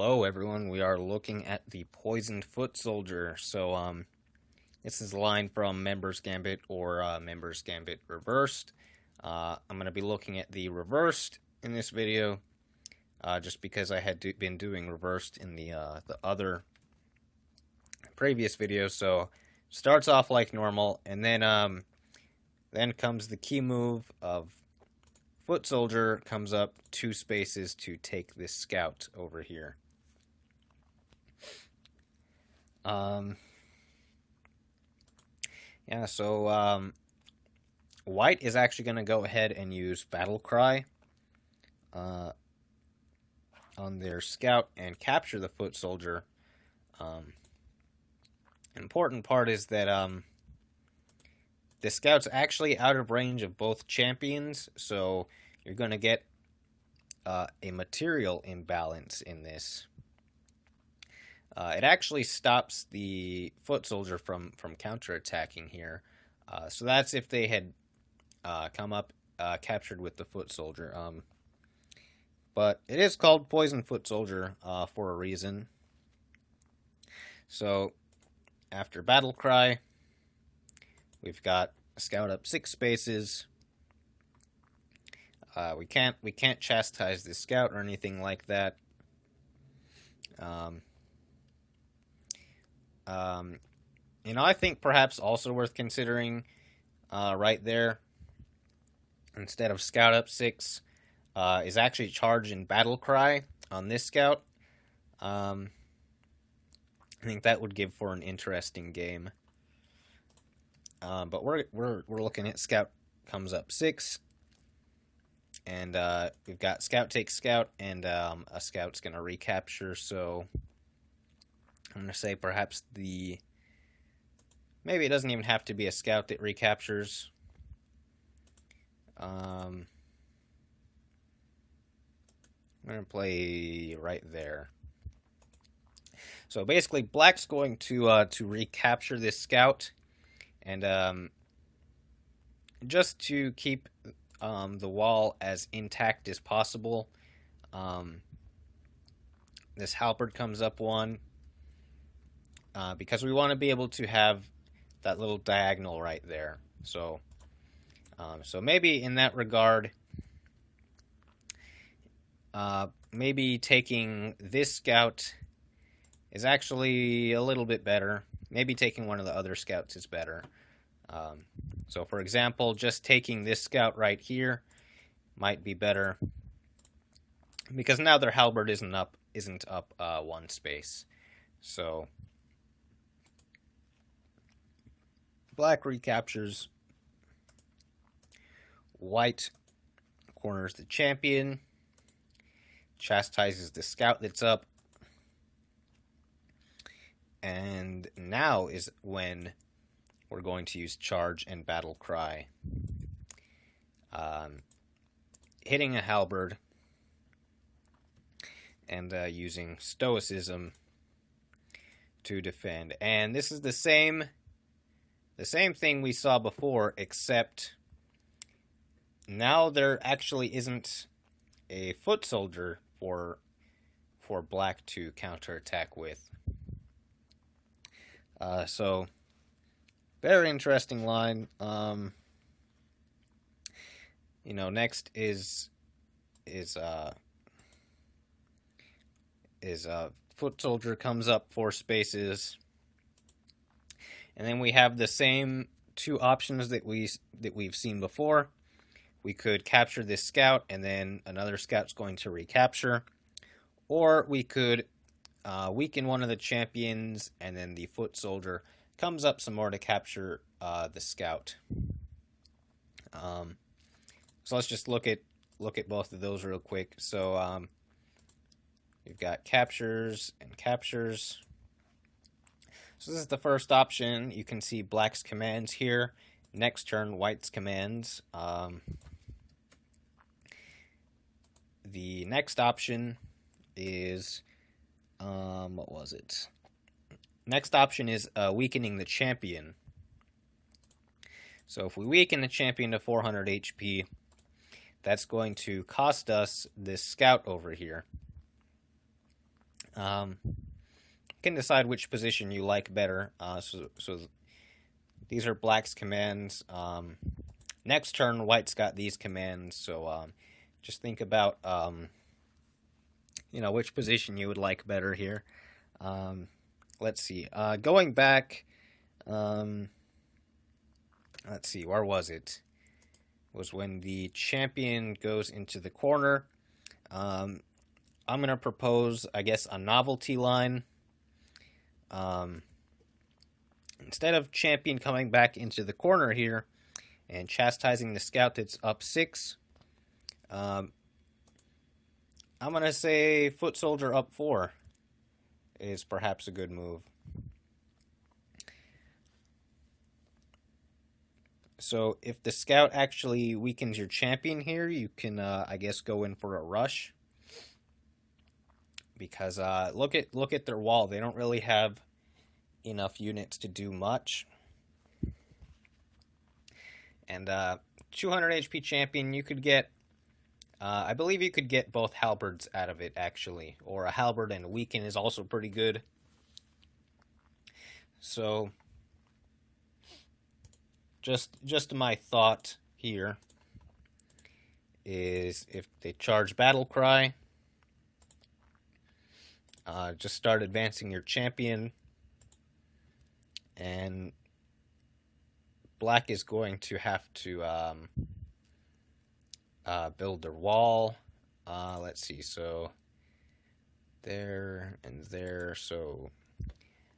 Hello everyone, we are looking at the Poisoned Foot Soldier. This is a line from Members Gambit or Members Gambit Reversed. I'm going to be looking at the Reversed in this video, just because I had been doing Reversed in the other previous video. So, starts off like normal, and then comes the key move of Foot Soldier, comes up 2 spaces to take this scout over here. White is actually going to go ahead and use Battle Cry on their scout and capture the Foot Soldier. Important part is that the scout's actually out of range of both champions, so you're going to get a material imbalance in this. It actually stops the Foot Soldier from counterattacking here. So that's if they had come up captured with the Foot Soldier. But it is called Poison Foot Soldier for a reason. So after Battle Cry, we've got a scout up 6 spaces. We can't chastise the scout or anything like that. I think perhaps also worth considering right there, instead of scout up 6, is actually charge and Battle Cry on this scout. I think that would give for an interesting game. But we're looking at scout comes up 6, and we've got scout takes scout, and a scout's gonna recapture. So I'm gonna say perhaps maybe it doesn't even have to be a scout that recaptures. I'm gonna play right there. So basically, black's going to recapture this scout, and just to keep the wall as intact as possible, this halberd comes up 1, because we want to be able to have that little diagonal right there. So maybe in that regard, maybe taking this scout is actually a little bit better. Maybe taking one of the other scouts is better. So for example, just taking this scout right here might be better, because now their halberd isn't up 1 space. So black recaptures, white corners the champion, chastises the scout that's up, and now is when we're going to use charge and Battle Cry. Hitting a halberd and using stoicism to defend. And this is the same thing we saw before, except now there actually isn't a Foot Soldier for black to counterattack with. So very interesting line. Next is Foot Soldier comes up 4 spaces, and then we have the same 2 options that we've seen before. We could capture this scout, and then another scout's going to recapture, or we could weaken one of the champions, and then the Foot Soldier comes up some more to capture the scout. So let's just look at both of those real quick. So we've got captures and captures. So this is the first option. You can see black's commands here. Next turn, white's commands. The next option is what was it? Next option is weakening the champion. So if we weaken the champion to 400 HP, that's going to cost us this scout over here. You can decide which position you like better. So these are Black's commands. Next turn, White's got these commands. So just think about which position you would like better here. Let's see. Going back, let's see, where was it? Was when the champion goes into the corner. I'm going to propose, I guess, a novelty line. Instead of champion coming back into the corner here and chastising the scout that's up 6, I'm going to say foot soldier up 4 is perhaps a good move. So if the scout actually weakens your champion here, you can, I guess, go in for a rush. Because look at their wall. They don't really have enough units to do much. And 200 HP champion, you could get, I believe you could get both halberds out of it, actually. Or a halberd and a weaken is also pretty good. So just my thought here is if they charge battle cry, just start advancing your champion, and Black is going to have to build their wall. Let's see, so there and there, so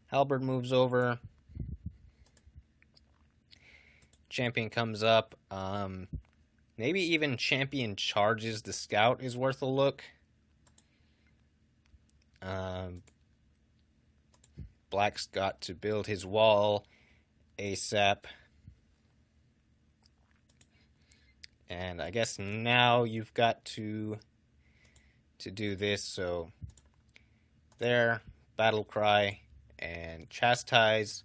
halberd moves over. Champion comes up. Maybe even champion charges the scout is worth a look. Black's got to build his wall ASAP. And I guess now you've got to do this. So there, battle cry and chastise.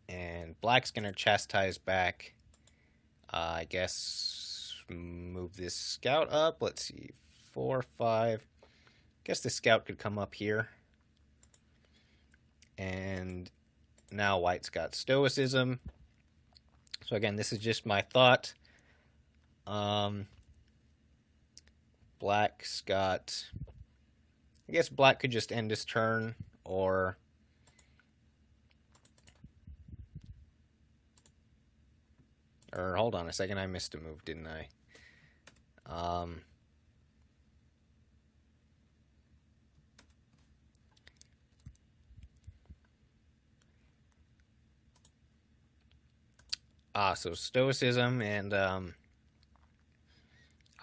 And Black's going to chastise back. I guess move this scout up. Let's see, 4, 5. Guess the scout could come up here. And now White's got stoicism. So again, this is just my thought. Black's got, I guess Black could just end his turn, or hold on a second, I missed a move, didn't I? So stoicism, and I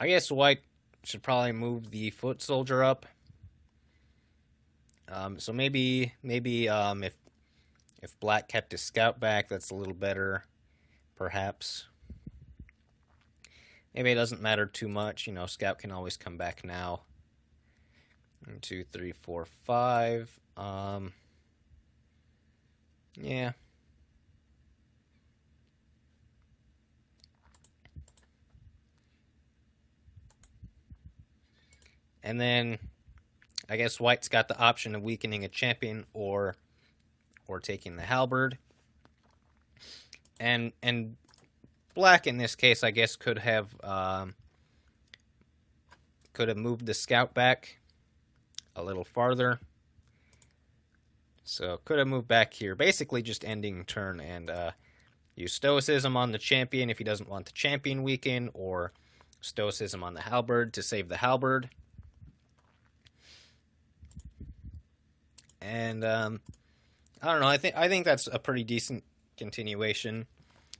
guess White should probably move the foot soldier up. So maybe if Black kept his scout back, that's a little better, perhaps. Maybe it doesn't matter too much. Scout can always come back now. 1, 2, 3, 4, 5. Yeah. And then I guess White's got the option of weakening a champion or taking the halberd. And Black in this case, I guess, could have moved the scout back a little farther. So could have moved back here, basically just ending turn, and use stoicism on the champion if he doesn't want the champion weaken, or stoicism on the halberd to save the halberd. And I don't know. I think that's a pretty decent continuation.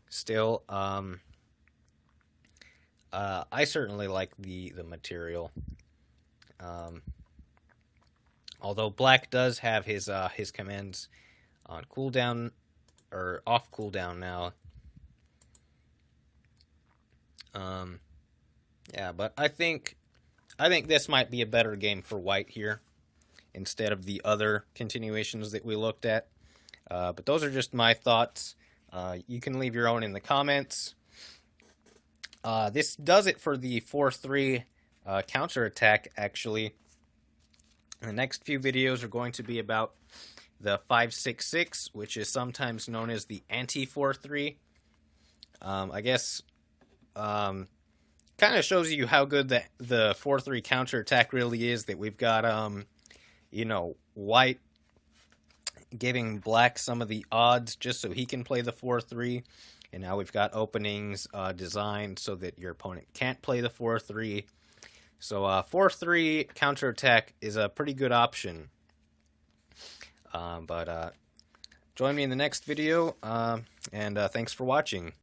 Still, I certainly like the material. Although Black does have his commands on cooldown or off cooldown now. Yeah, but I think this might be a better game for White here, instead of the other continuations that we looked at. But those are just my thoughts. You can leave your own in the comments. This does it for the 4-3 counterattack, actually. The next few videos are going to be about the 5.6.6, which is sometimes known as the anti-4-3. I guess kind of shows you how good the 4-3 counterattack really is, that we've got, white giving black some of the odds just so he can play the 4-3. And now we've got openings designed so that your opponent can't play the 4-3. So 4-3 counterattack is a pretty good option. But join me in the next video, and thanks for watching.